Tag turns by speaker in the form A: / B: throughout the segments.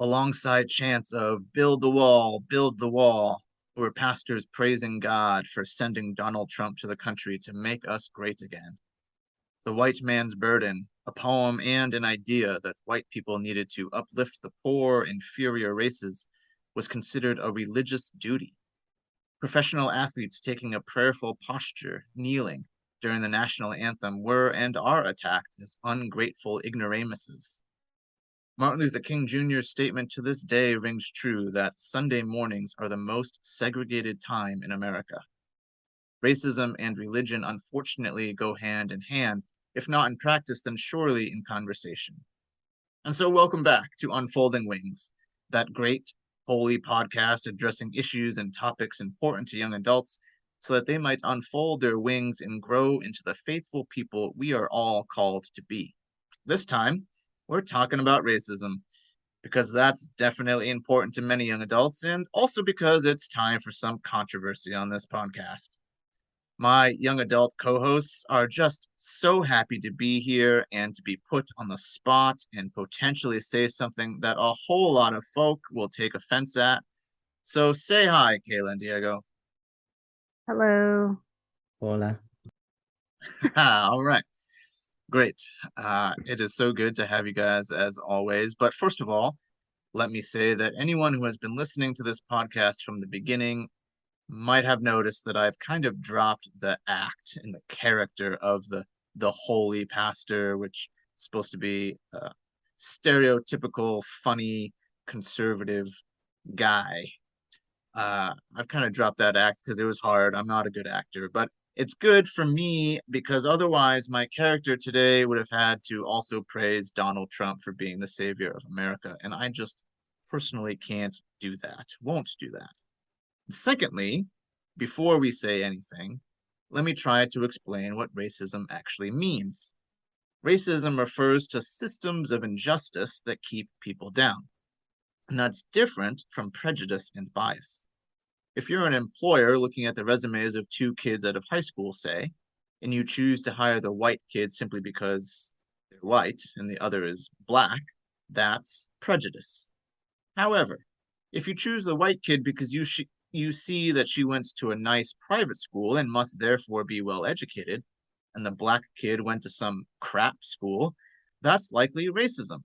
A: alongside chants of build the wall, or pastors praising God for sending Donald Trump to the country to make us great again. The White Man's Burden, a poem and an idea that white people needed to uplift the poor, inferior races, was considered a religious duty. Professional athletes taking a prayerful posture, kneeling, during the national anthem were and are attacked as ungrateful ignoramuses. Martin Luther King Jr.'s statement to this day rings true that Sunday mornings are the most segregated time in America. Racism and religion unfortunately go hand in hand, if not in practice, then surely in conversation. And so, welcome back to Unfolding Wings, that great, holy podcast addressing issues and topics important to young adults so that they might unfold their wings and grow into the faithful people we are all called to be. This time, we're talking about racism because that's definitely important to many young adults and also because it's time for some controversy on this podcast. My young adult co hosts are just so happy to be here and to be put on the spot and potentially say something that a whole lot of folk will take offense at. So say hi, Kayla and Diego.
B: Hello.
C: Hola.
A: All right. Great. It is so good to have you guys as always. But first of all, let me say that anyone who has been listening to this podcast from the beginning might have noticed that I've kind of dropped the act and the character of the holy pastor, which is supposed to be a stereotypical, funny, conservative guy. I've kind of dropped that act because it was hard. I'm not a good actor, but it's good for me because otherwise my character today would have had to also praise Donald Trump for being the savior of America, and I just personally can't do that, won't do that. Secondly, before we say anything, let me try to explain what racism actually means. Racism refers to systems of injustice that keep people down, and that's different from prejudice and bias. If you're an employer looking at the resumes of two kids out of high school, say, and you choose to hire the white kid simply because they're white and the other is black, that's prejudice. However, if you choose the white kid because you see that she went to a nice private school and must therefore be well educated, and the black kid went to some crap school, that's likely racism.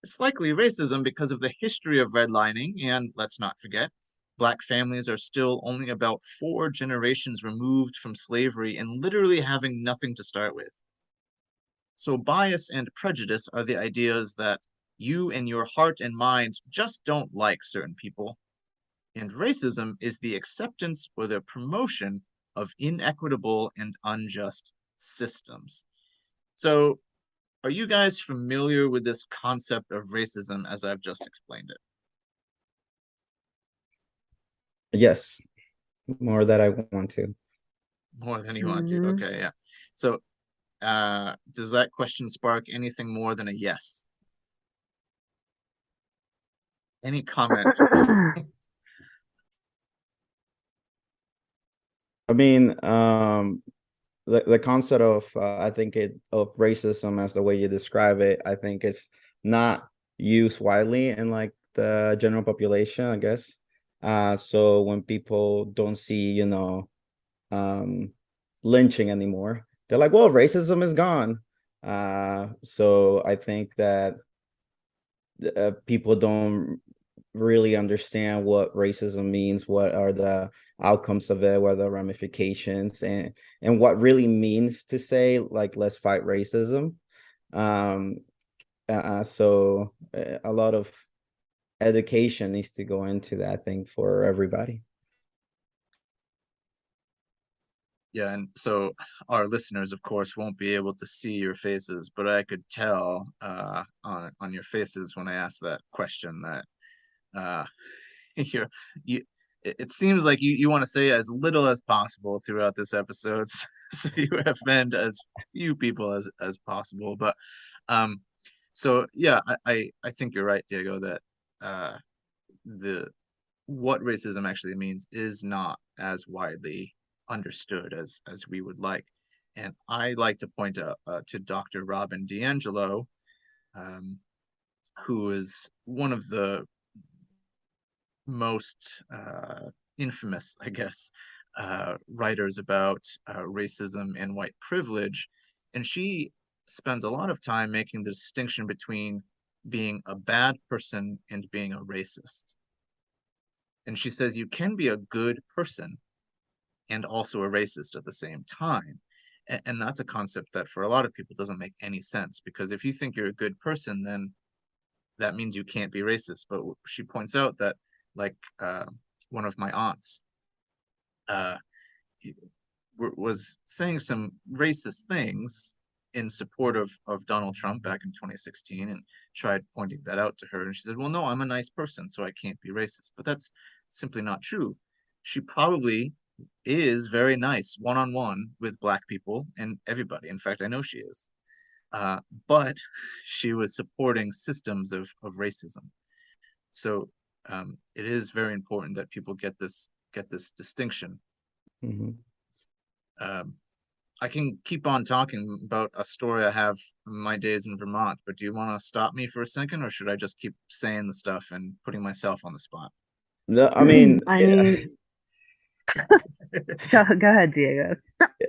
A: It's likely racism because of the history of redlining, and let's not forget, black families are still only about 4 generations removed from slavery and literally having nothing to start with. So, bias and prejudice are the ideas that you in your heart and mind just don't like certain people, and racism is the acceptance or the promotion of inequitable and unjust systems. So, are you guys familiar with this concept of racism as I've just explained it?
C: Yes, more that I want to.
A: More than you want to.
B: Hmm.
A: Okay, yeah. So, does that question spark anything more than a yes? Any comment?
C: I mean, the concept of I think it of racism as the way you describe it, I think it's not used widely in like the general population, I guess. So when people don't see, um, lynching anymore, they're like, "Well, racism is gone." So I think that people don't really understand what racism means, what are the outcomes of it, what are the ramifications, and what really means to say like let's fight racism. Um, so a lot of education needs to go into that thing for everybody.
A: Yeah, and so our listeners, of course, won't be able to see your faces, but I could tell on your faces when I asked that question that uh, you're you. It seems like you want to say as little as possible throughout this episode, so you offend as few people as possible. But um, so yeah, I think you're right, Diego, that uh, the what racism actually means is not as widely understood as we would like. And I like to point out to Dr. Robin DiAngelo, um, who is one of the most infamous, I guess, writers about racism and white privilege. And she spends a lot of time making the distinction between being a bad person and being a racist. And she says you can be a good person and also a racist at the same time. And that's a concept that for a lot of people doesn't make any sense, because if you think you're a good person, then that means you can't be racist. But she points out that, like, one of my aunts uh, was saying some racist things in support of Donald Trump back in 2016, and tried pointing that out to her. And she said, well, no, I'm a nice person, so I can't be racist. But that's simply not true. She probably is very nice one on one with Black people and everybody. In fact, I know she is. But she was supporting systems of racism. So it is very important that people get this distinction.
C: Mm-hmm.
A: I can keep on talking about a story I have from my days in Vermont, but do you want to stop me for a second, or should I just keep saying the stuff and putting myself on the spot?
C: No, I mean,
B: I mean, go ahead, Diego.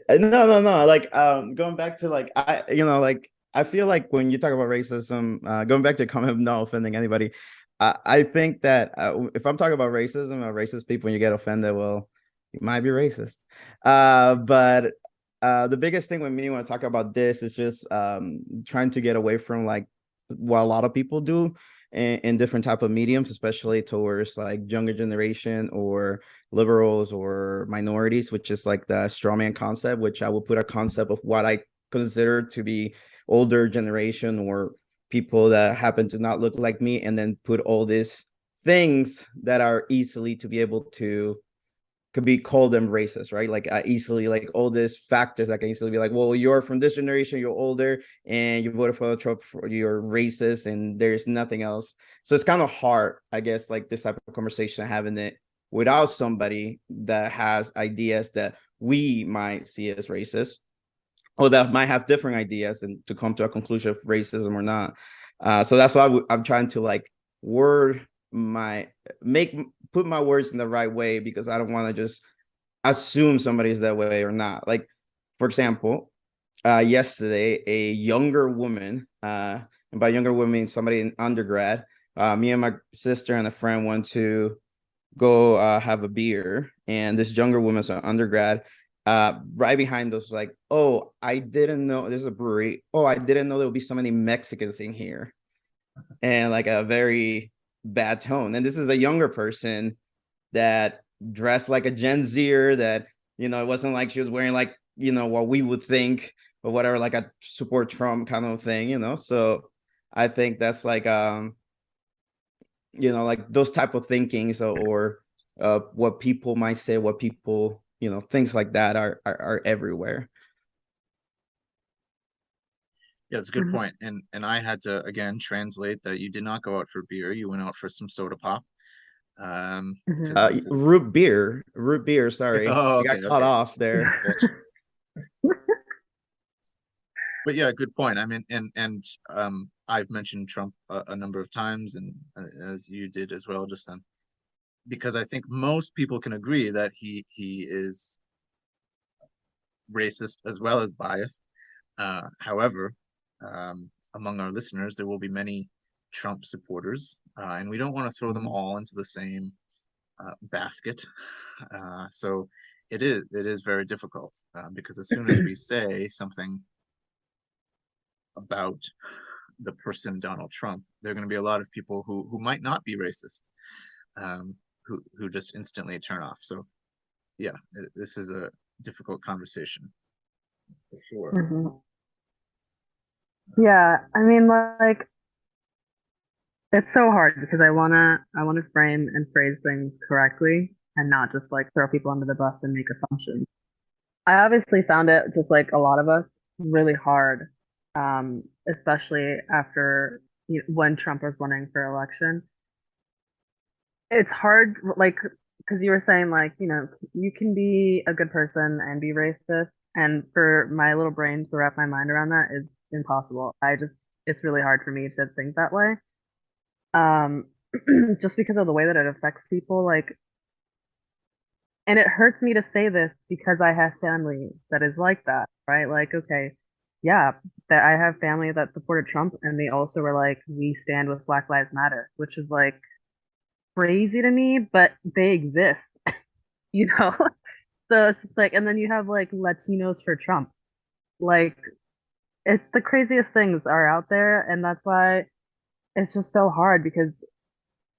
C: no. Like, going back to like, like I feel like when you talk about racism, going back to comment, no offending anybody, I think that if I'm talking about racism or racist people, and you get offended, well, you might be racist. But the biggest thing with me when I talk about this is just trying to get away from like what a lot of people do in different type of mediums, especially towards like younger generation or liberals or minorities, which is like the strawman concept, which I will put a concept of what I consider to be older generation or people that happen to not look like me, and then put all these things that are easily to be able to could be called them racist, right? Like easily, like all these factors that can easily be like, well, you're from this generation, you're older, and you voted for Trump, you're racist, and there's nothing else. So it's kind of hard, I guess, like this type of conversation, having it without somebody that has ideas that we might see as racist, or that might have different ideas, and to come to a conclusion of racism or not. So that's why I'm trying to like word my make put my words in the right way, because I don't want to just assume somebody's that way or not. Like, for example, yesterday, a younger woman, and by younger woman, somebody in undergrad, me and my sister and a friend went to go have a beer, and this younger woman's an undergrad. Right behind us, like, oh, I didn't know there's a brewery. Oh, I didn't know there would be so many Mexicans in here, and like a very bad tone. And this is a younger person that dressed like a Gen Zer, that, it wasn't like she was wearing like, what we would think or whatever, like a support Trump kind of thing. So I think that's like, like those type of thinkings, or what people might say, what people, things like that are everywhere.
A: Yeah, it's a good point. And I had to again translate that you did not go out for beer, you went out for some soda pop.
B: Mhm.
A: Because this is
C: Root beer. Sorry,
A: oh,
C: I got
A: okay,
C: caught
A: okay,
C: off there.
A: gotcha. But yeah, good point. I mean, and I've mentioned Trump a number of times, and as you did as well just then, because I think most people can agree that he is racist as well as biased. However, among our listeners, there will be many Trump supporters, and we don't want to throw them all into the same basket. So it is very difficult, because as soon as we say something about the person Donald Trump, there are going to be a lot of people who might not be racist, who just instantly turn off. So yeah, this is a difficult conversation for sure.
B: Mhm. Yeah, I mean, like, it's so hard because I wanna frame and phrase things correctly and not just like throw people under the bus and make assumptions. I obviously found it, just like a lot of us, really hard, especially after when Trump was running for election. It's hard, like, because you were saying, like, you can be a good person and be racist, and for my little brain to wrap my mind around that is impossible. It's really hard for me to think that way. Um, just because of the way that it affects people, like, and it hurts me to say this because I have family that is like that, right? Like, okay, yeah, that I have family that supported Trump and they also were like, we stand with Black Lives Matter, which is like crazy to me, but they exist, you know? So it's just like, and then you have like Latinos for Trump. Like, it's the craziest things are out there, and that's why it's just so hard because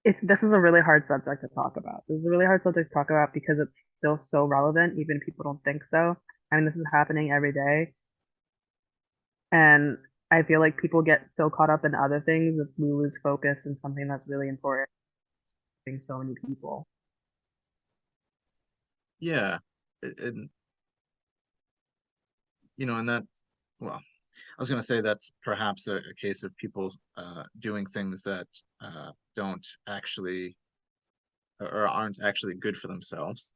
B: this is a really hard subject to talk about. This is a really hard subject to talk about because it's still so relevant, even if people don't think so. I mean, this is happening every day, and I feel like people get so caught up in other things that we lose focus in something that's really important to so many people.
A: Yeah, and and that, well, I was going to say that's perhaps a case of people doing things that don't actually or aren't actually good for themselves,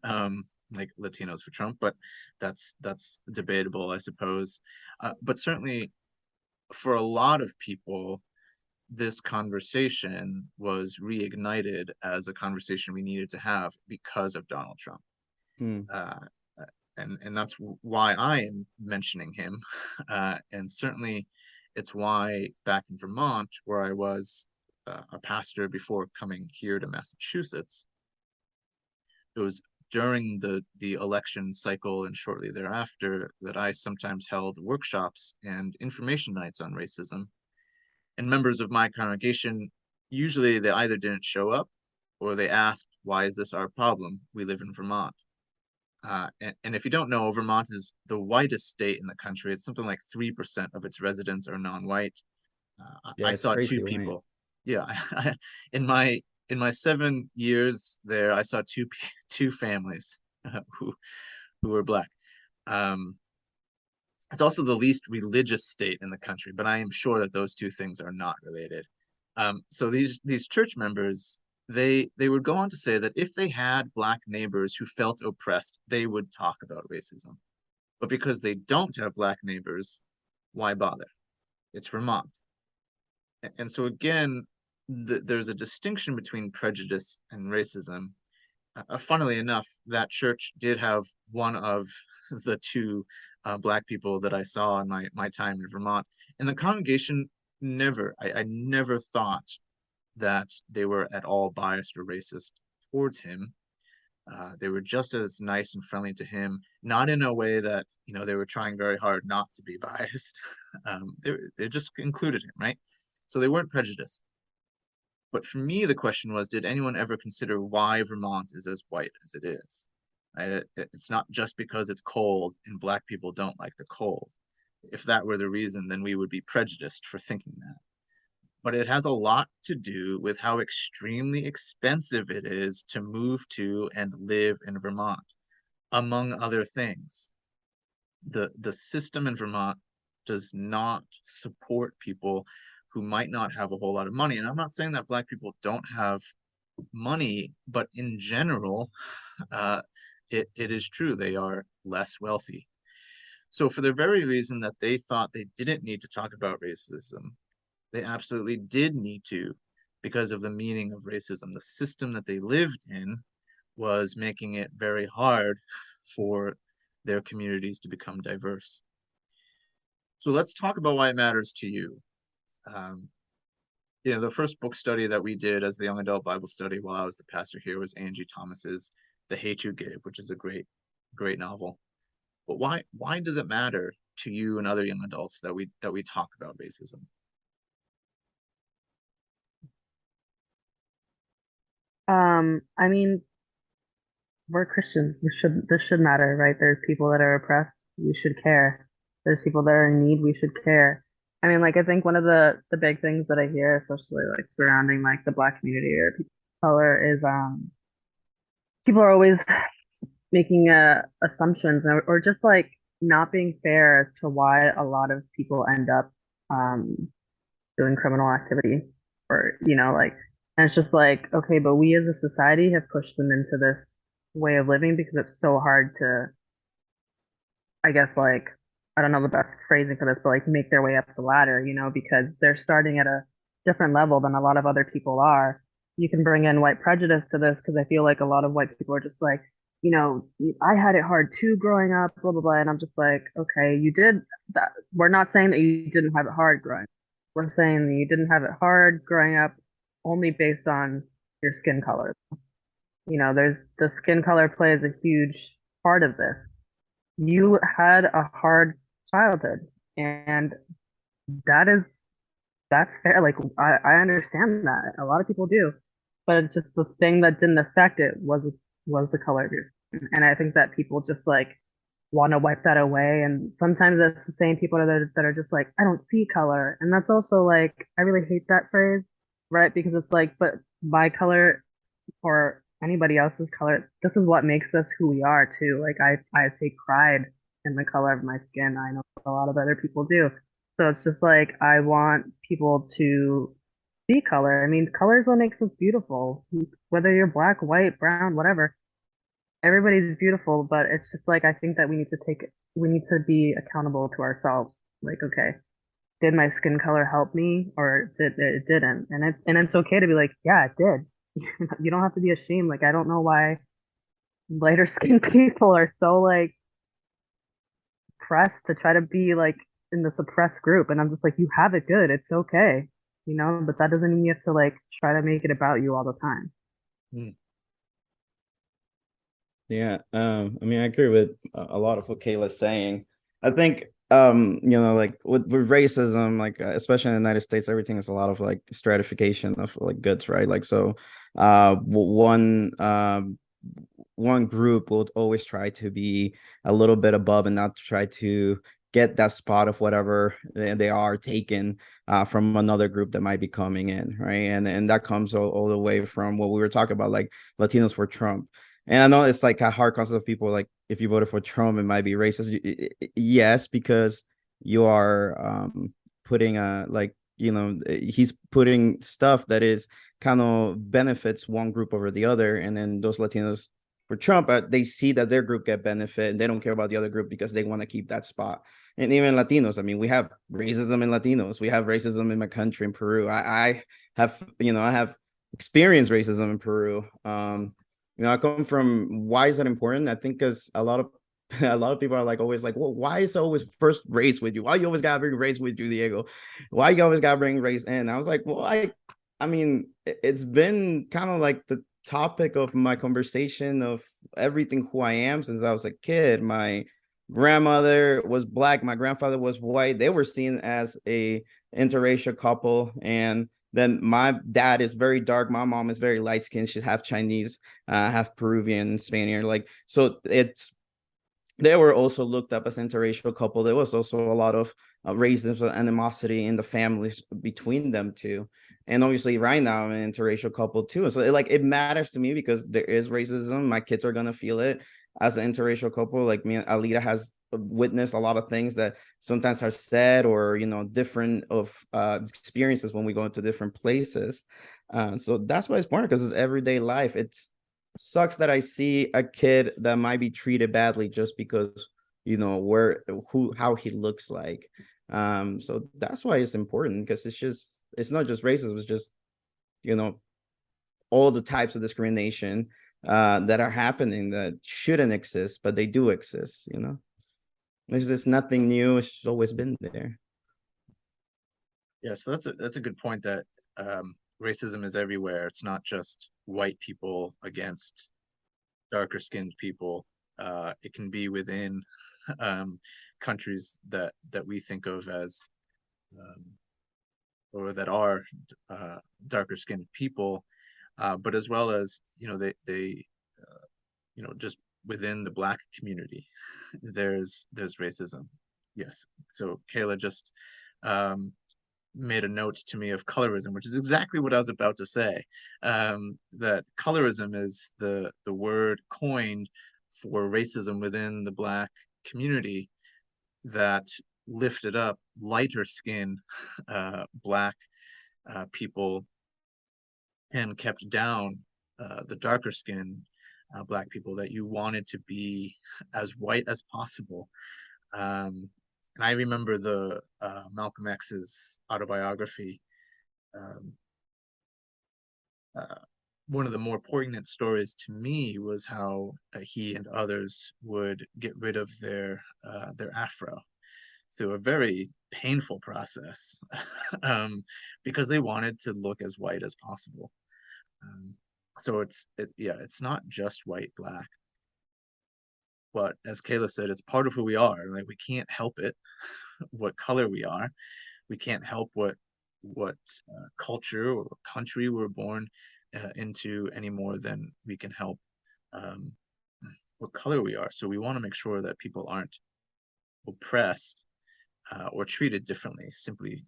A: like Latinos for Trump, but that's debatable, I suppose. But certainly for a lot of people, this conversation was reignited as a conversation we needed to have because of Donald Trump.
C: Hmm.
A: Uh, and that's why I am mentioning him. And certainly it's why back in Vermont, where I was a pastor before coming here to Massachusetts, it was during the election cycle and shortly thereafter that I sometimes held workshops and information nights on racism. And members of my congregation, usually they either didn't show up or they asked, why is this our problem? We live in Vermont. And if you don't know, Vermont is the whitest state in the country. It's something like 3% of its residents are non-white.
C: Yeah,
A: I
C: it's
A: saw two
C: crazy, right?
A: people. Yeah, in my 7 years there, I saw two families who were black. Um, it's also the least religious state in the country, but I am sure that those two things are not related. So these church members, they would go on to say that if they had black neighbors who felt oppressed, they would talk about racism. But because they don't have black neighbors, why bother? It's Vermont. And so again, there's a distinction between prejudice and racism. Funnily enough, that church did have one of the two black people that I saw in my time in Vermont. And the congregation I never thought that they were at all biased or racist towards him. They were just as nice and friendly to him, not in a way that they were trying very hard not to be biased. They just included him, right? So they weren't prejudiced. But for me, the question was, did anyone ever consider why Vermont is as white as it is? It's not just because it's cold and black people don't like the cold. If that were the reason, then we would be prejudiced for thinking that. But it has a lot to do with how extremely expensive it is to move to and live in Vermont, among other things. The system in Vermont does not support people who might not have a whole lot of money. And I'm not saying that black people don't have money, but in general, uh, it is true they are less wealthy. So for the very reason that they thought they didn't need to talk about racism, they absolutely did need to because of the meaning of racism. The system that they lived in was making it very hard for their communities to become diverse. So let's talk about why it matters to you. Um, the first book study that we did as the young adult Bible study while I was the pastor here was Angie Thomas's The Hate You Give, which is a great novel. But why does it matter to you and other young adults that we talk about racism?
B: I mean, we're Christians. This should matter, right? There's people that are oppressed. We should care. There's people that are in need. We should care. I mean, like I think one of the big things that I hear, especially like surrounding like the Black community or people of color, is people are always making assumptions or just like not being fair as to why a lot of people end up um doing criminal activity or like, and it's just like, okay, but we as a society have pushed them into this way of living because it's so hard to, I guess, like, I don't know the best phrasing for this, but like make their way up the ladder, because they're starting at a different level than a lot of other people are. You can bring in white prejudice to this because I feel like a lot of white people are just like, you know, I had it hard too growing up, blah blah blah. And I'm just like, okay, you did that. We're not saying that you didn't have it hard growing up. We're saying that you didn't have it hard growing up only based on your skin color. You know, there's the skin color plays a huge part of this. You had a hard childhood, and that is that's fair. Like I understand that. A lot of people do. But it's just the thing that didn't affect it was the color of your skin. And I think that people just like want to wipe that away. And sometimes that's the same people that are just like, I don't see color. And that's also like, I really hate that phrase, right? Because it's like, but my color or anybody else's color, this is what makes us who we are too. Like I take pride in the color of my skin. I know a lot of other people do. So it's just like I want people to see color. I mean, color is what makes us beautiful. Whether you're black, white, brown, whatever, everybody's beautiful, but it's just like I think that we need to be accountable to ourselves. Like, okay, did my skin color help me or did it didn't? And it's okay to be like, yeah, it did. You don't have to be ashamed. Like, I don't know why lighter skinned people are so like pressed to try to be like in the suppressed group. And I'm just like, you have it good. It's okay, you know, but that doesn't mean you have to like try to make it about you all the time.
A: Mm.
C: Yeah, I mean, I agree with a lot of what Kayla's saying. I think, you know, like with racism, like especially in the United States, everything is a lot of like stratification of like goods, right? Like, so, one group will always try to be a little bit above and not try to get that spot of whatever they are taken from another group that might be coming in, right? And that comes all the way from what we were talking about, like Latinos for Trump. And I know it's like a hard concept of people like if you voted for Trump, it might be racist. Yes, because you are putting like, you know, he's putting stuff that is kind of benefits one group over the other, and then those Latinos for Trump, they see that their group get benefit and they don't care about the other group because they want to keep that spot. And even Latinos, I mean, we have racism in Latinos. We have racism in my country, in Peru. I have, you know, I have experienced racism in Peru. You know, I come from, why is that important? I think because a lot of a lot of people are like always like, well, why is it always first race with you? Why you always gotta bring race with you, Diego? Why you always gotta bring race in? I was like, well, I mean, it's been kind of like the topic of my conversation of everything who I am since I was a kid. My grandmother was black, my grandfather was white. They were seen as a interracial couple, and then my dad is very dark, my mom is very light skinned, she's half Chinese, half Peruvian, Spaniard. Like, so it's, they were also looked up as interracial couple. There was also a lot of racism, animosity in the families between them two. And obviously right now I'm an interracial couple too. So it matters to me because there is racism. My kids are going to feel it as an interracial couple. Like me and Alita has witnessed a lot of things that sometimes are said or, you know, different of experiences when we go into different places. So that's why it's important, because it's everyday life. It's sucks that I see a kid that might be treated badly just because, you know, how he looks like. So that's why it's important, because it's not just racism, it's just, you know, all the types of discrimination that are happening that shouldn't exist, but they do exist, you know. There's just nothing new, it's always been there.
A: Yeah, so that's a good point, that racism is everywhere. It's not just white people against darker skinned people. It can be within countries that we think of as um, or that are darker skinned people, but as well as, you know, they you know, just within the Black community, there's racism. Yes. So Kayla just um, made a note to me of colorism, which is exactly what I was about to say. That colorism is the word coined for racism within the Black community that lifted up lighter skin Black people and kept down the darker skin Black people, that you wanted to be as white as possible. And I remember the Malcolm X's autobiography um, uh, one of the more poignant stories to me was how he and others would get rid of their afro through a very painful process, because they wanted to look as white as possible. Um, so yeah, it's not just white, black, but as Kayla said, it's part of who we are. Like we can't help it, what color we are. We can't help what culture or country we're born into any more than we can help um, what color we are. So we want to make sure that people aren't oppressed or treated differently simply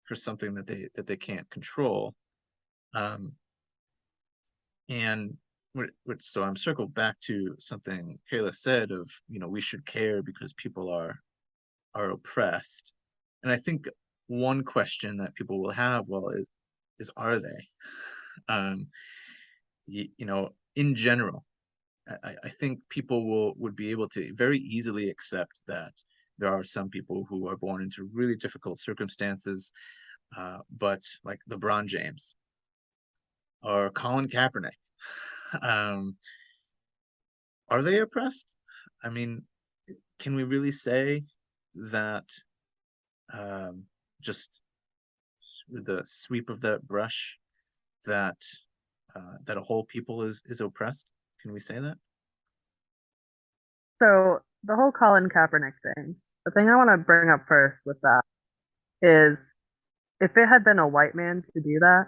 A: for something that they can't control. Um, and so I'm circled back to something Kayla said of, we should care because people are oppressed. And I think one question that people will have, well, is are they? Um, in general, I think people would be able to very easily accept that there are some people who are born into really difficult circumstances, but like LeBron James or Colin Kaepernick, um, are they oppressed? I mean, can we really say that um, just with the sweep of that brush that that a whole people is oppressed? Can we say that?
B: So the whole Colin Kaepernick thing, the thing I want to bring up first with that is if it had been a white man to do that,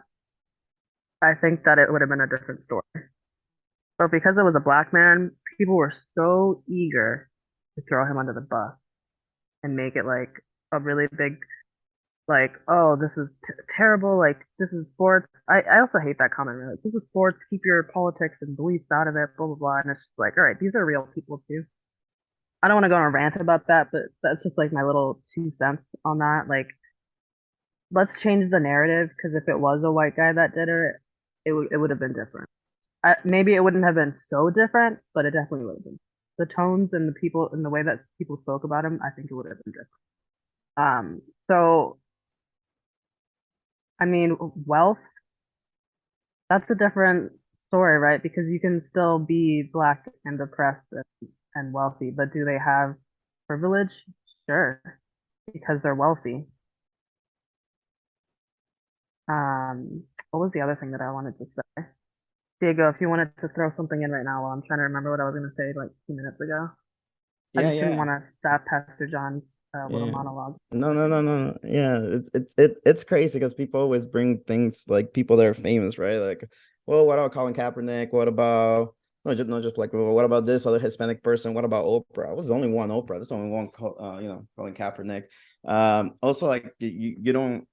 B: I think that it would have been a different story. But because it was a black man, people were so eager to throw him under the bus and make it like a really big, like, oh, this is terrible. Like, this is sports. I also hate that comment. Really. Like, this is sports. Keep your politics and beliefs out of it, blah, blah, blah. And it's just like, all right, these are real people too. I don't want to go on a rant about that, but that's just like my little 2 cents on that. Like, let's change the narrative because if it was a white guy that did it, it would have been different. Maybe it wouldn't have been so different, but it definitely would have been. The tones and the people and the way that people spoke about him, I think it would have been different. So I mean, wealth, that's a different story, right? Because you can still be black and oppressed and wealthy, but do they have privilege? Sure, because they're wealthy. What was the other thing that I wanted to say? Diego, if you wanted to throw something in right now while I'm trying to remember what I was going to say like 2 minutes ago. I
C: Yeah,
B: just didn't
C: yeah,
B: want to stop Pastor John's little
C: yeah.
B: monologue.
C: No, no, no, no, no. Yeah, it's crazy because people always bring things like people that are famous, right? Like, well, what about Colin Kaepernick? What about not just like, well, what about this other Hispanic person? What about Oprah? I was the only one Oprah. There's only one, Colin Kaepernick. Also, like you don't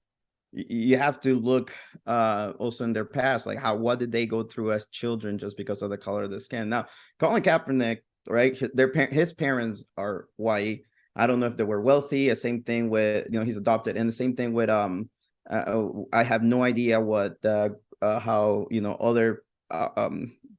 C: you have to look also in their past, like what did they go through as children just because of the color of the skin. Now, Colin Kaepernick, right? His parents are white. I don't know if they were wealthy. The same thing with, he's adopted, and the same thing with I have no idea what how other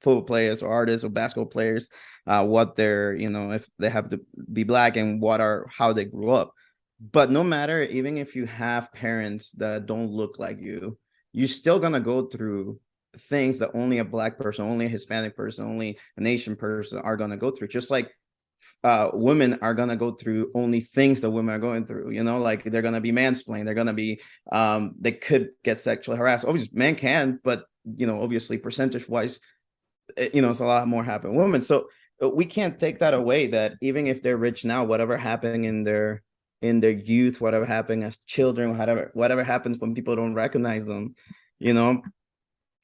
C: football players or artists or basketball players what they're, if they have to be black and how they grew up. But no matter, even if you have parents that don't look like you're still gonna go through things that only a black person, only a Hispanic person, only an Asian person are gonna go through. Just like women are gonna go through only things that women are going through. Like they're gonna be mansplained. They're gonna be they could get sexually harassed. Obviously, men can, but obviously percentage wise, it's a lot more happen women. So we can't take that away. That even if they're rich now, whatever happened in their youth, whatever happened as children, whatever happens when people don't recognize them, you know.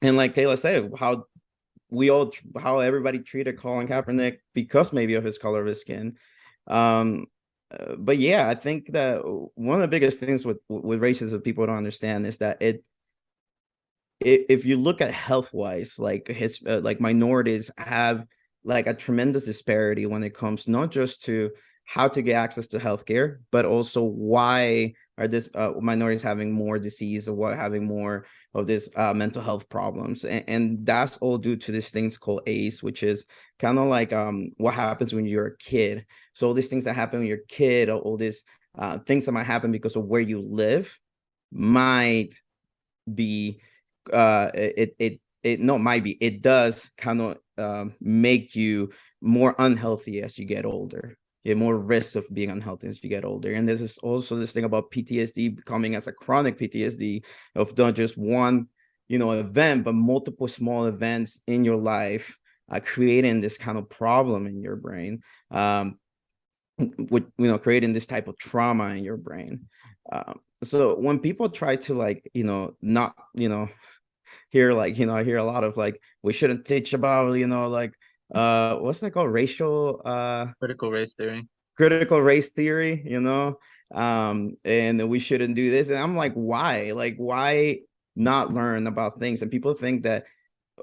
C: And like Kayla said, how everybody treated Colin Kaepernick because maybe of his color of his skin. But yeah, I think that one of the biggest things with racism people don't understand is that if you look at health wise, like like minorities have like a tremendous disparity when it comes not just to how to get access to healthcare, but also why are this minorities having more disease or what having more of this mental health problems, and that's all due to these things called ACE, which is kind of like what happens when you're a kid. So all these things that happen when you're a kid, all these things that might happen because of where you live might be it does kind of make you more unhealthy as you get older. You have more risks of being unhealthy as you get older. And this is also this thing about PTSD becoming as a chronic PTSD of not just one, event, but multiple small events in your life, creating this kind of problem in your brain, with, creating this type of trauma in your brain. So when people try to, like, not, hear, like, I hear a lot of, like, we shouldn't teach about, like, what's that called,
A: Critical race theory.
C: critical race theory, and we shouldn't do this. And I'm like, why not learn about things? And people think that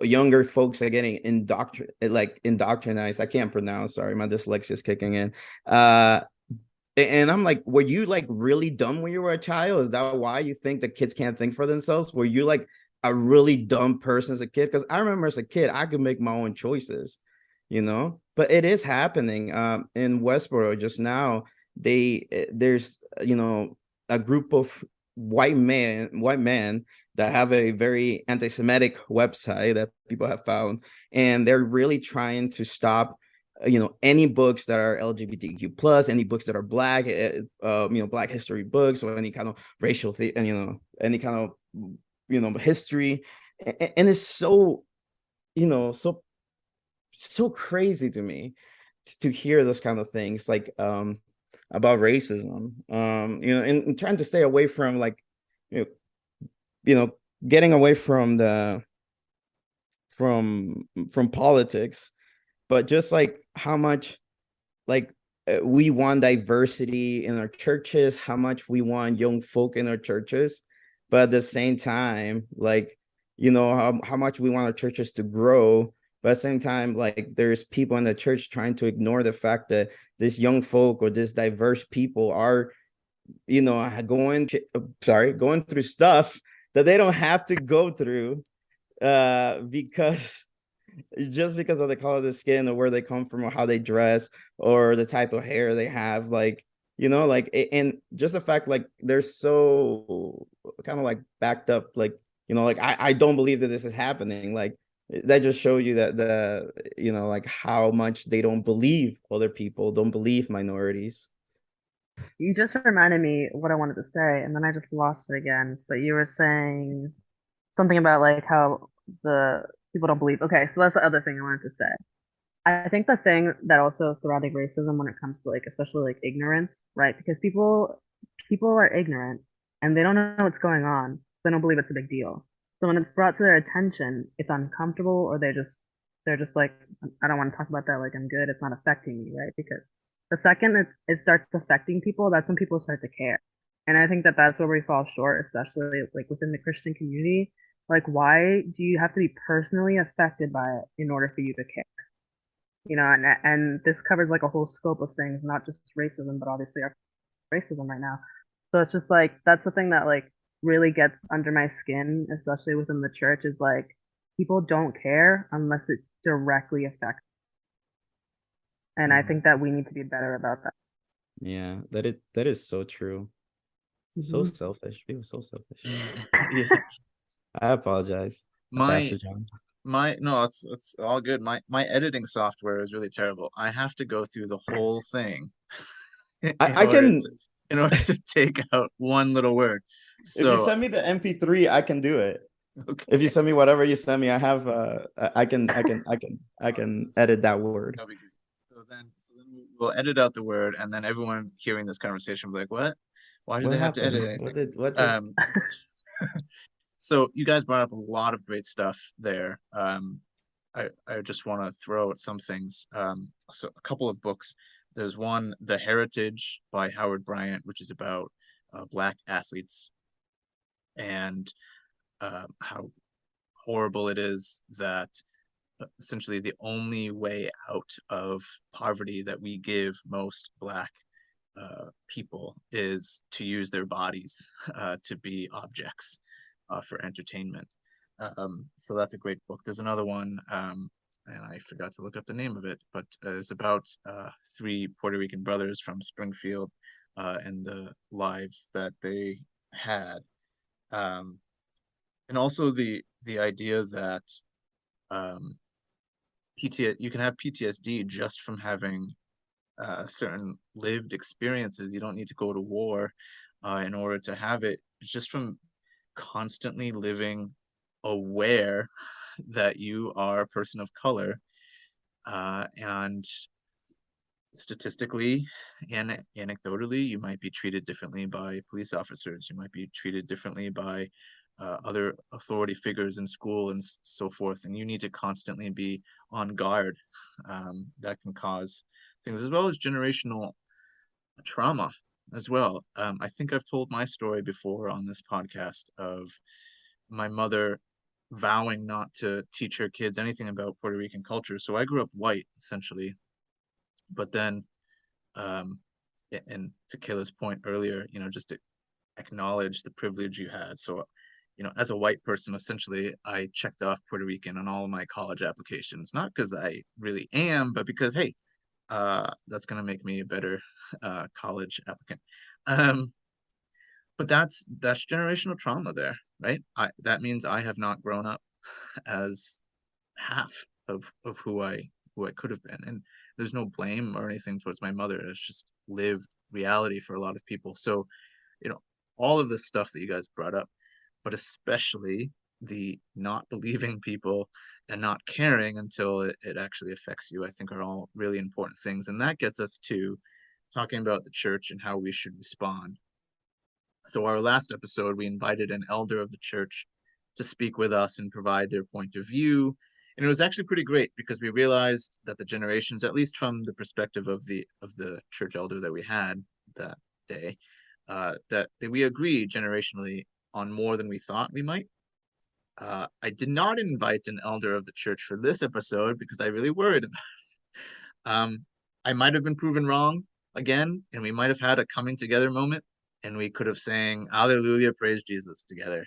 C: younger folks are getting indoctrinized. I can't pronounce, sorry, my dyslexia is kicking in. And I'm like, were you, like, really dumb when you were a child? Is that why you think that kids can't think for themselves? Were you, like, a really dumb person as a kid? Because I remember as a kid, I could make my own choices, but it is happening. In Westboro just now, there's, a group of white men that have a very anti-Semitic website that people have found, and they're really trying to stop any books that are LGBTQ plus, any books that are black, black history books, or any kind of racial and any kind of history. And it's so, so crazy to me to hear those kind of things, like, about racism, and trying to stay away from, like, you know, getting away from from politics, but just, like, how much, like, we want diversity in our churches, how much we want young folk in our churches, but at the same time, like, how much we want our churches to grow, but at the same time, like, there's people in the church trying to ignore the fact that this young folk or this diverse people are, going through stuff that they don't have to go through, because just because of the color of the skin, or where they come from, or how they dress, or the type of hair they have, like, and just the fact, like, they're so kind of, like, backed up, like, like, I don't believe that this is happening, like, that just show you that like, how much they don't believe other people, don't believe minorities.
B: You just reminded me what I wanted to say, and then I just lost it again. But you were saying something about like how the people don't believe. Okay, so that's the other thing I wanted to say. I think the thing that also surrounding racism when it comes to like especially like ignorance, right? Because people are ignorant and they don't know what's going on. They don't believe it's a big deal. So when it's brought to their attention, it's uncomfortable or they're just like, I don't want to talk about that, like I'm good, it's not affecting me, right? Because the second it starts affecting people, that's when people start to care. And I think that that's where we fall short, especially like within the Christian community. Like, why do you have to be personally affected by it in order for you to care? And this covers like a whole scope of things, not just racism, but obviously our racism right now. So it's just like that's the thing that like really gets under my skin, especially within the church, is like people don't care unless it directly affects. And I
C: Mhm.
B: think that we need to be better about that.
C: Yeah, that is so true. So
B: Mhm.
C: selfish. People so selfish.
A: Yeah.
C: I apologize,
A: My
C: Pastor John.
A: my no, it's all good. My editing software is really terrible. I have to go through the whole thing
C: I,
A: in
C: I
A: order
C: can
A: to in order to take out one little word.
C: If you
A: So,
C: send me the MP3, I can do it. If you
A: okay,
C: send me whatever you send me, I have I can edit that word.
A: that'll be good. So then we'll edit out the word, and then everyone hearing this conversation will be like, "What? Why do
C: What
A: they have to edit
C: happened?
A: anything?"
C: What did
A: Um, so you guys brought up a lot of great stuff there. I just want to throw out some things. So a couple of books. There's one, The Heritage by Howard Bryant, which is about Black athletes and how horrible it is that essentially the only way out of poverty that we give most Black people is to use their bodies to be objects for entertainment. So that's a great book. There's another one, and I forgot to look up the name of it, but it's about three Puerto Rican brothers from Springfield and the lives that they had. Um, And also the idea that um you can have PTSD just from having certain lived experiences. You don't need to go to war in order to have it. It's just from constantly living aware that you are a person of color, and statistically and anecdotally, you might be treated differently by police officers. You might be treated differently by other authority figures in school and so forth. And you need to constantly be on guard. That can cause things as well as generational trauma as well. I think I've told my story before on this podcast of my mother vowing not to teach her kids anything about Puerto Rican culture. So I grew up white essentially, but then um, and to Kayla's point earlier, just to acknowledge the privilege you had. So, as a white person, essentially, I checked off Puerto Rican on all of my college applications, not because I really am, but because, hey, that's going to make me a better college applicant. Um, but that's generational trauma there, right? That means I have not grown up as half of who I could have been. And there's no blame or anything towards my mother. It's just lived reality for a lot of people. So, you know, all of this stuff that you guys brought up, but especially the not believing people and not caring until it actually affects you, I think are all really important things. And that gets us to talking about the church and how we should respond. So, our last episode, we invited an elder of the church to speak with us and provide their point of view. And it was actually pretty great because we realized that the generations, at least from the perspective of the church elder that we had that day, that we agree generationally on more than we thought we might. I did not invite an elder of the church for this episode because I really worried about it. I might have been proven wrong again, and we might have had a coming together moment, and we could have sang Alleluia, praise Jesus together.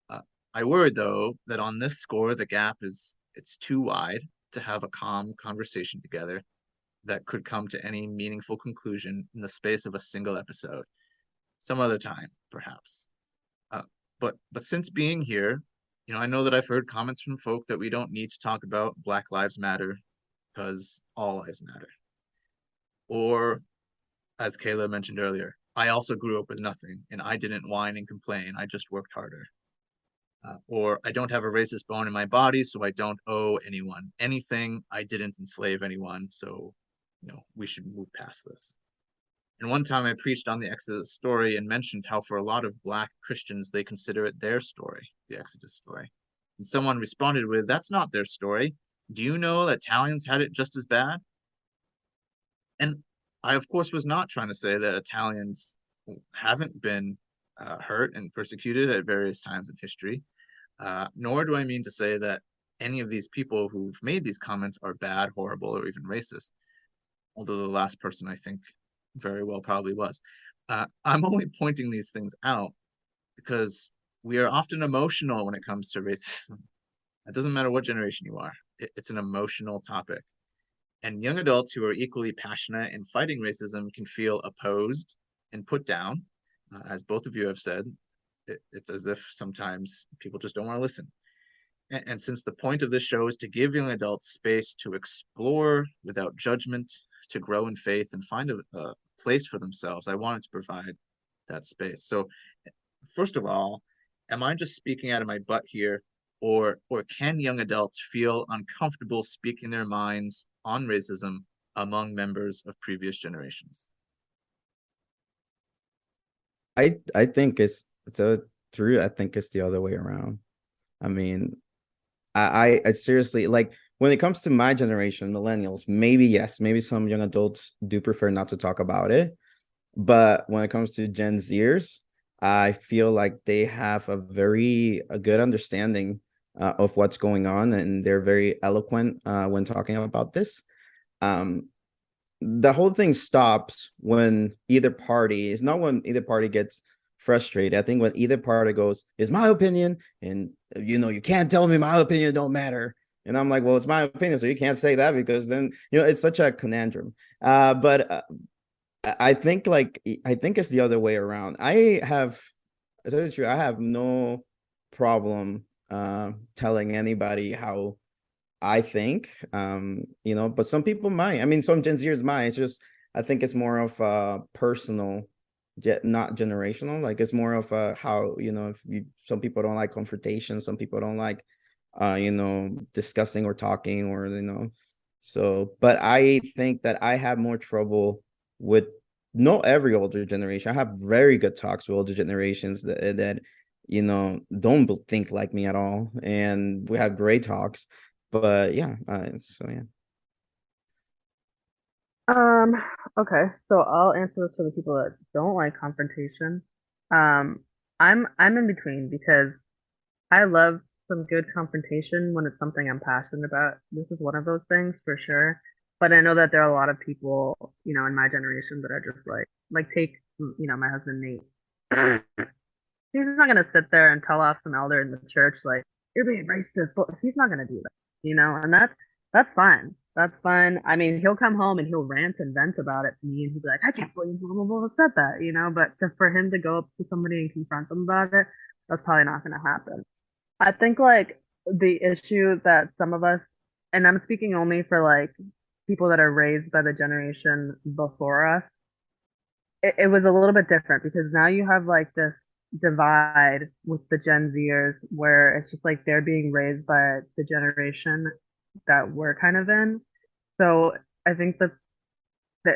A: Uh, I worried though that on this score the gap it's too wide to have a calm conversation together that could come to any meaningful conclusion in the space of a single episode. Some other time, perhaps. Uh, but since being here, I know that I've heard comments from folk that we don't need to talk about Black Lives Matter because all lives matter. Or, as Kayla mentioned earlier, I also grew up with nothing and I didn't whine and complain. I just worked harder. Or I don't have a racist bone in my body, so I don't owe anyone anything. I didn't enslave anyone, so we should move past this. And one time I preached on the Exodus story and mentioned how for a lot of Black Christians, they consider it their story, the Exodus story. And someone responded with, "That's not their story. Do you know that Italians had it just as bad?" And I, of course, was not trying to say that Italians haven't been hurt and persecuted at various times in history, nor do I mean to say that any of these people who've made these comments are bad, horrible, or even racist, although the last person I think very well probably was. I'm only pointing these things out because we are often emotional when it comes to racism. It doesn't matter what generation you are, it's an emotional topic. And young adults who are equally passionate in fighting racism can feel opposed and put down. As both of you have said, it's as if sometimes people just don't want to listen. And since the point of this show is to give young adults space to explore without judgment, to grow in faith and find a place for themselves, I wanted to provide that space. So, first of all, am I just speaking out of my butt here, or can young adults feel uncomfortable speaking their minds on racism among members of previous generations?
C: I think it's so true. I think it's the other way around. I mean, I seriously, like, when it comes to my generation, millennials, maybe yes, maybe some young adults do prefer not to talk about it. But when it comes to Gen Zers, I feel like they have a good understanding of what's going on, and they're very eloquent when talking about this. Um, the whole thing stops when either party, it's not when either party gets frustrated. I think when either party goes, "It's my opinion, and you can't tell me my opinion don't matter." And I'm like, well, it's my opinion, so you can't say that, because then it's such a conundrum. But I think it's the other way around. I tell you the truth, I have no problem telling anybody how I think, but some people might. I mean, some Gen Zers might. It's just, I think it's more of personal, not generational. Like it's more of how, if some people don't like confrontation, some people don't like, discussing or talking or, so, but I think that I have more trouble with not every older generation. I have very good talks with older generations that don't think like me at all. And we have great talks. But yeah, so yeah.
B: Um, okay, so I'll answer this for the people that don't like confrontation. Um, I'm in between because I love some good confrontation when it's something I'm passionate about. This is one of those things for sure. But I know that there are a lot of people, in my generation that are just like take, my husband Nate. He's not gonna sit there and tell off some elder in the church like you're being racist. But he's not gonna do that, and that's fine. That's fine. I mean, he'll come home and he'll rant and vent about it to me, and he'll be like, "I can't believe blah blah blah said that," But for him to go up to somebody and confront them about it, that's probably not gonna happen. I think like the issue that some of us, and I'm speaking only for like people that are raised by the generation before us, it was a little bit different because now you have like this divide with the Gen Zers where it's just like they're being raised by the generation that we're kind of in. So I think that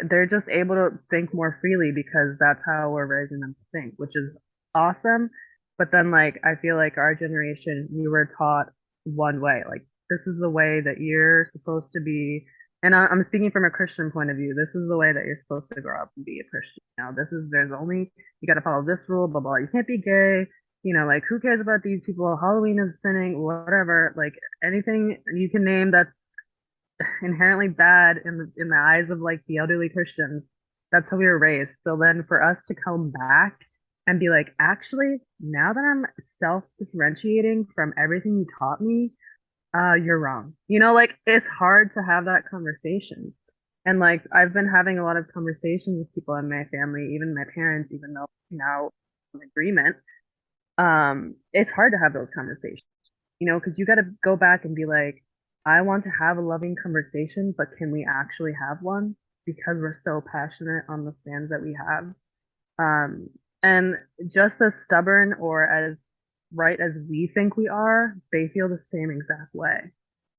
B: they're just able to think more freely because that's how we're raising them to think, which is awesome. But then like I feel like our generation, we were taught one way, like this is the way that you're supposed to be. And I'm speaking from a Christian point of view. This is the way that you're supposed to grow up and be a Christian. There's only, you got to follow this rule, blah, blah. You can't be gay. Like who cares about these people? Halloween is sinning, whatever. Like anything you can name that's inherently bad in the eyes of like the elderly Christians. That's how we were raised. So then for us to come back and be like, actually, now that I'm self-differentiating from everything you taught me, you're wrong. Like it's hard to have that conversation. And like I've been having a lot of conversations with people in my family, even my parents, even though now in agreement. It's hard to have those conversations, because you got to go back and be like, I want to have a loving conversation, but can we actually have one? Because we're so passionate on the stands that we have. Um, and just as stubborn or as right as we think we are, they feel the same exact way.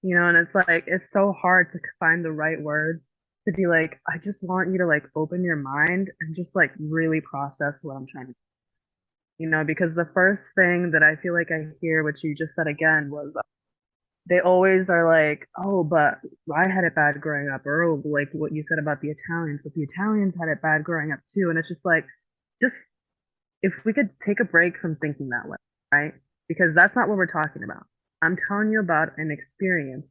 B: And it's like, it's so hard to find the right words to be like, I just want you to like open your mind and just like really process what I'm trying to because the first thing that I feel like I hear, which you just said again, was they always are like, oh, but I had it bad growing up, or oh, like what you said about the Italians, but the Italians had it bad growing up too. And it's just like, just if we could take a break from thinking that way, right? Because that's not what we're talking about. I'm telling you about an experience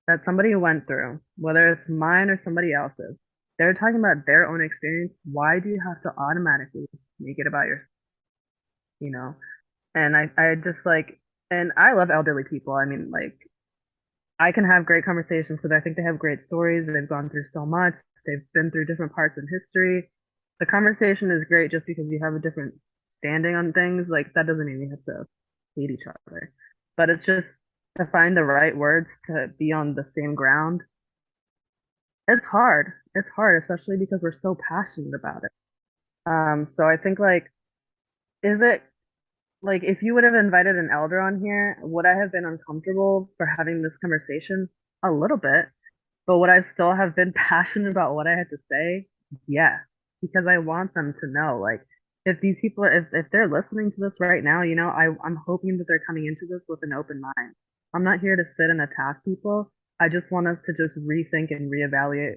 B: that somebody went through, whether it's mine or somebody else's. They're talking about their own experience. Why do you have to automatically make it about yourself? You know? And I just like, and I love elderly people. I mean, like, I can have great conversations because I think they have great stories. They've gone through so much. They've been through different parts in history. The conversation is great just because you have a different standing on things. Like that doesn't mean we have to hate each other, but it's just to find the right words to be on the same ground. It's hard. It's hard, especially because we're so passionate about it. So I think like, is it like if you would have invited an elder on here, would I have been uncomfortable for having this conversation? A little bit. But would I still have been passionate about what I had to say? Yeah, because I want them to know, like, if these people, if they're listening to this right now, I'm hoping that they're coming into this with an open mind. I'm not here to sit and attack people. I just want us to just rethink and reevaluate.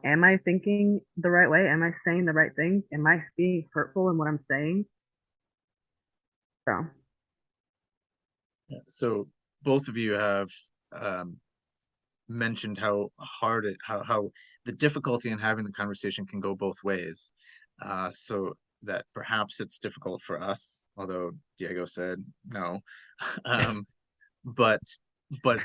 B: Am I thinking the right way? Am I saying the right things? Am I being hurtful in what I'm saying? So.
A: So both of you have um, mentioned how hard how the difficulty in having the conversation can go both ways. So that perhaps it's difficult for us, although Diego said no. um, but but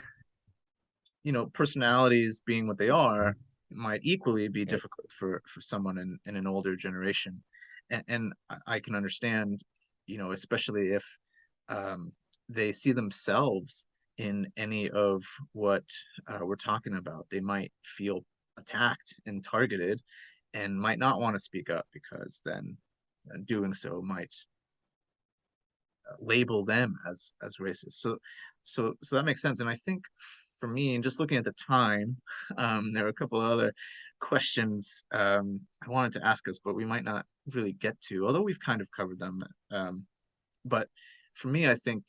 A: personalities being what they are might equally be difficult for someone in an older generation, and I can understand, especially if um, they see themselves in any of what we're talking about. They might feel attacked and targeted and might not want to speak up because then doing so might label them as racist. So that makes sense. And I think for me, and just looking at the time, there are a couple of other questions I wanted to ask us, but we might not really get to, although we've kind of covered them. But for me, I think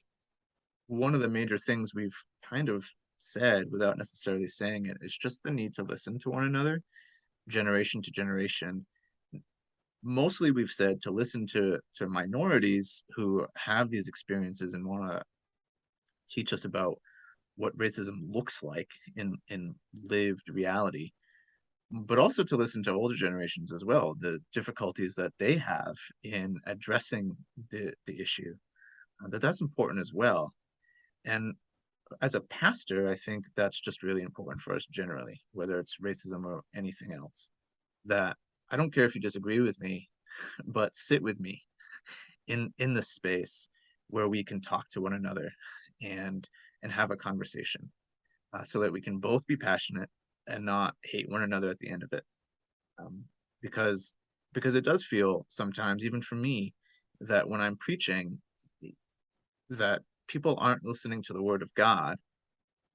A: one of the major things we've kind of said without necessarily saying it is just the need to listen to one another, generation to generation. Mostly we've said to listen to minorities who have these experiences and want to teach us about what racism looks like in lived reality, but also to listen to older generations as well, the difficulties that they have in addressing the issue. That's important as well. And as a pastor, I think that's just really important for us generally, whether it's racism or anything else. That I don't care if you disagree with me, but sit with me in the space where we can talk to one another and have a conversation, so that we can both be passionate and not hate one another at the end of it. Um, because it does feel sometimes, even for me, that when I'm preaching, that people aren't listening to the word of God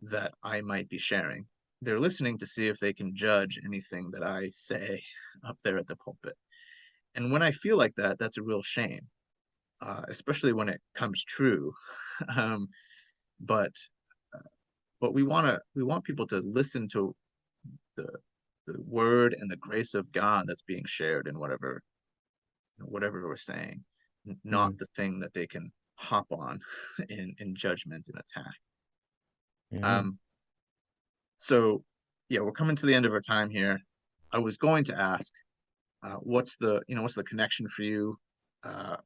A: that I might be sharing. They're listening to see if they can judge anything that I say up there at the pulpit. And when I feel like that, that's a real shame, especially when it comes true. um, but we want people to listen to the word and the grace of God that's being shared in whatever we're saying, not
C: Mhm.
A: the thing that they can hop on in judgment and attack.
C: Yeah.
A: Um, so yeah, we're coming to the end of our time here. I was going to ask, what's the connection for you uh,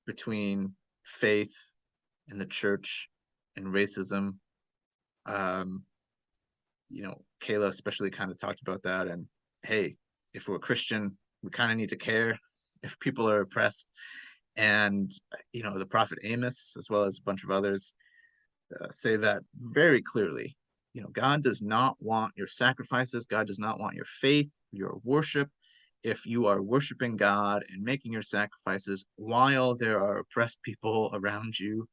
A: between faith and the church and racism? Um, Kayla especially kind of talked about that. And hey, if we're a Christian, we kind of need to care if people are oppressed. And the prophet Amos, as well as a bunch of others, say that very clearly. God does not want your sacrifices. God does not want your faith, your worship. If you are worshiping God and making your sacrifices while there are oppressed people around you,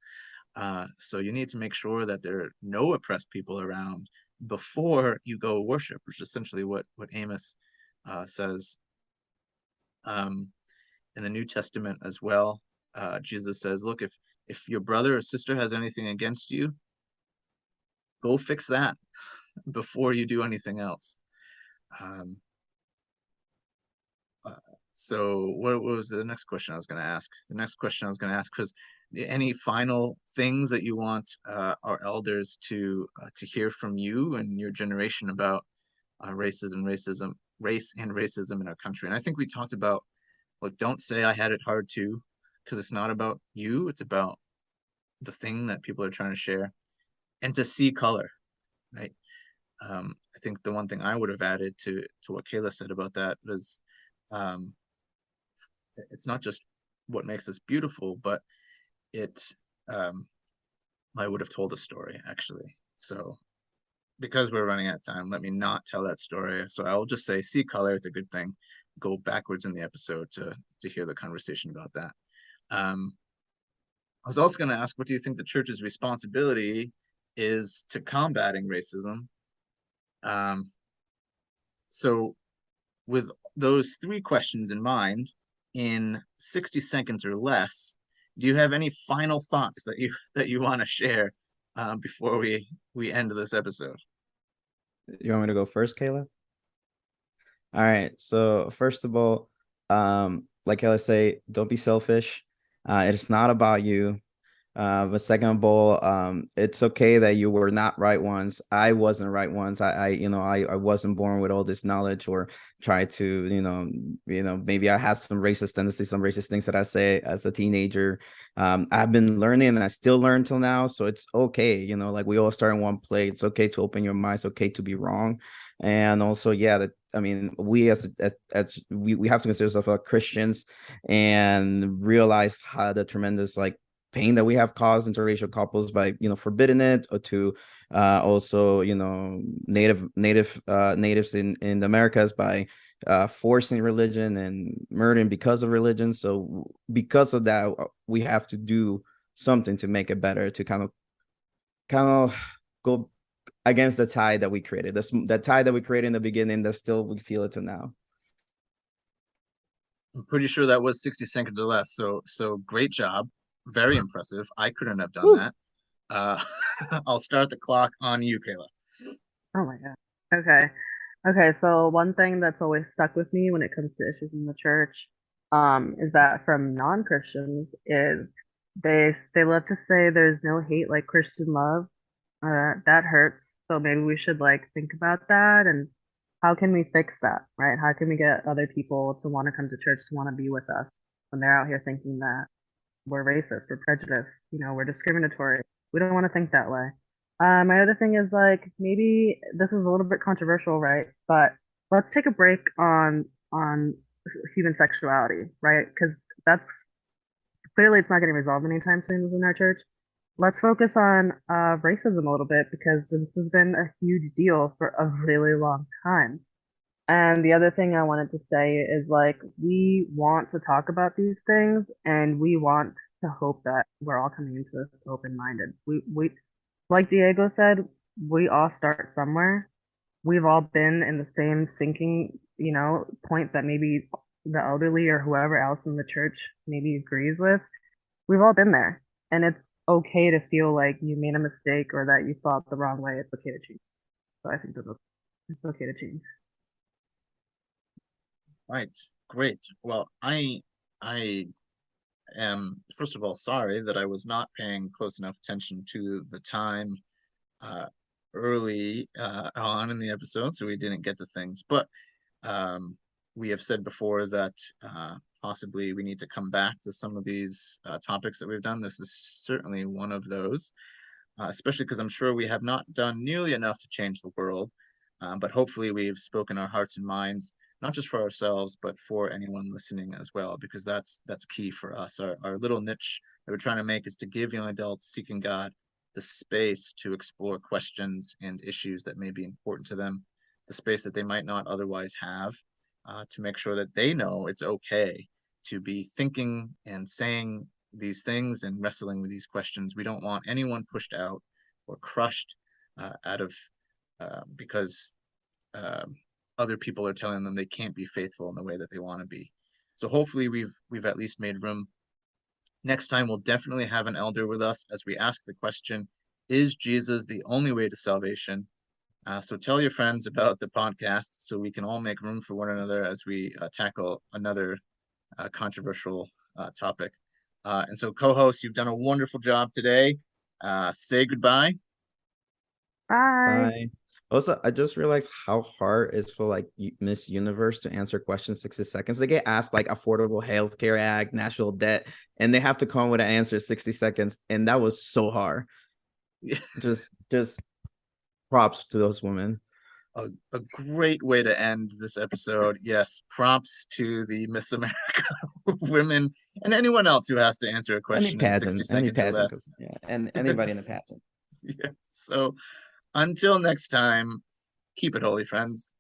A: so you need to make sure that there are no oppressed people around before you go worship, which is essentially what Amos says. Um, in the New Testament as well, Jesus says, "Look, if your brother or sister has anything against you, go fix that before you do anything else." Um, uh, so what was the next question I was going to ask? The next question I was going to ask was, any final things that you want our elders to hear from you and your generation about race and racism in our country? And I think we talked about, like, don't say I had it hard too, because it's not about you, it's about the thing that people are trying to share, and to see color, right? I think the one thing I would have added to what Kayla said about that was, um, it's not just what makes us beautiful, but it um, I would have told a story actually. So because we're running out of time, let me not tell that story. So I will just say, see color, it's a good thing. Go backwards in the episode to hear the conversation about that. Um, I was also going to ask, what do you think the church's responsibility is to combating racism? Um, so with those three questions in mind, in 60 seconds or less, do you have any final thoughts that you want to share before we end this episode?
C: You want me to go first, Kayla? All right. So first of all, like I say, don't be selfish. It's not about you. But second of all, it's okay that you were not right once. I wasn't right once. I wasn't born with all this knowledge or try to, maybe I had some racist tendencies, some racist things that I say as a teenager. I've been learning and I still learn till now. So it's okay. Like we all start in one place. It's okay to open your mind. It's okay to be wrong. And also, yeah, that I mean, we as we have to consider ourselves Christians and realize how the tremendous pain that we have caused interracial couples by, forbidding it, or to also, natives in the Americas by forcing religion and murdering because of religion. So because of that, we have to do something to make it better, to kind of go against the tide that we created. That tide that we created in the beginning, that still we feel it to now.
A: I'm pretty sure that was 60 seconds or less. So great job. Very impressive. I couldn't have done
C: Woo.
A: that. I'll start the clock on you, Kayla.
B: Oh my God. Okay. Okay, so one thing that's always stuck with me when it comes to issues in the church, is that from non-Christians is they love to say there's no hate like Christian love. That hurts. So maybe we should like think about that and how can we fix that, right? How can we get other people to want to come to church, to want to be with us when they're out here thinking that we're racist, we're prejudiced, we're discriminatory. We don't want to think that way. My other thing is like maybe this is a little bit controversial, right? But let's take a break on human sexuality, right? Because that's clearly it's not getting resolved anytime soon within our church. Let's focus on racism a little bit because this has been a huge deal for a really long time. And the other thing I wanted to say is like we want to talk about these things and we want to hope that we're all coming into this open-minded. We like Diego said, we all start somewhere. We've all been in the same thinking, point that maybe the elderly or whoever else in the church maybe agrees with. We've all been there. And it's okay to feel like you made a mistake or that you thought the wrong way. It's okay to change. So I think that it's okay to change.
A: Right. Great. Well, I am first of all sorry that I was not paying close enough attention to the time uh, early on in the episode, so we didn't get to things. But we have said before that possibly we need to come back to some of these topics that we've done. This is certainly one of those, especially because I'm sure we have not done nearly enough to change the world. But hopefully we've spoken our hearts and minds, not just for ourselves, but for anyone listening as well, because that's key for us. Our little niche that we're trying to make is to give young adults seeking God the space to explore questions and issues that may be important to them, the space that they might not otherwise have, to make sure that they know it's okay to be thinking and saying these things and wrestling with these questions. We don't want anyone pushed out or crushed out of because other people are telling them they can't be faithful in the way that they want to be. So hopefully we've at least made room. Next time we'll definitely have an elder with us as we ask the question, is Jesus the only way to salvation? So tell your friends about the podcast so we can all make room for one another as we tackle another controversial topic. And so co-host, you've done a wonderful job today. Say goodbye.
B: Bye.
C: Bye. Also, I just realized how hard it's for like Miss Universe to answer questions 60 seconds. They get asked like Affordable Health Care Act, national debt, and they have to come with an answer 60 seconds. And that was so hard.
A: Yeah.
C: Just props to those women.
A: A great way to end this episode. Yes, props to the Miss America women and anyone else who has to answer a question in 60 seconds or less.
C: Yeah, and anybody in the pageant.
A: Yeah. So until next time, keep it holy, friends.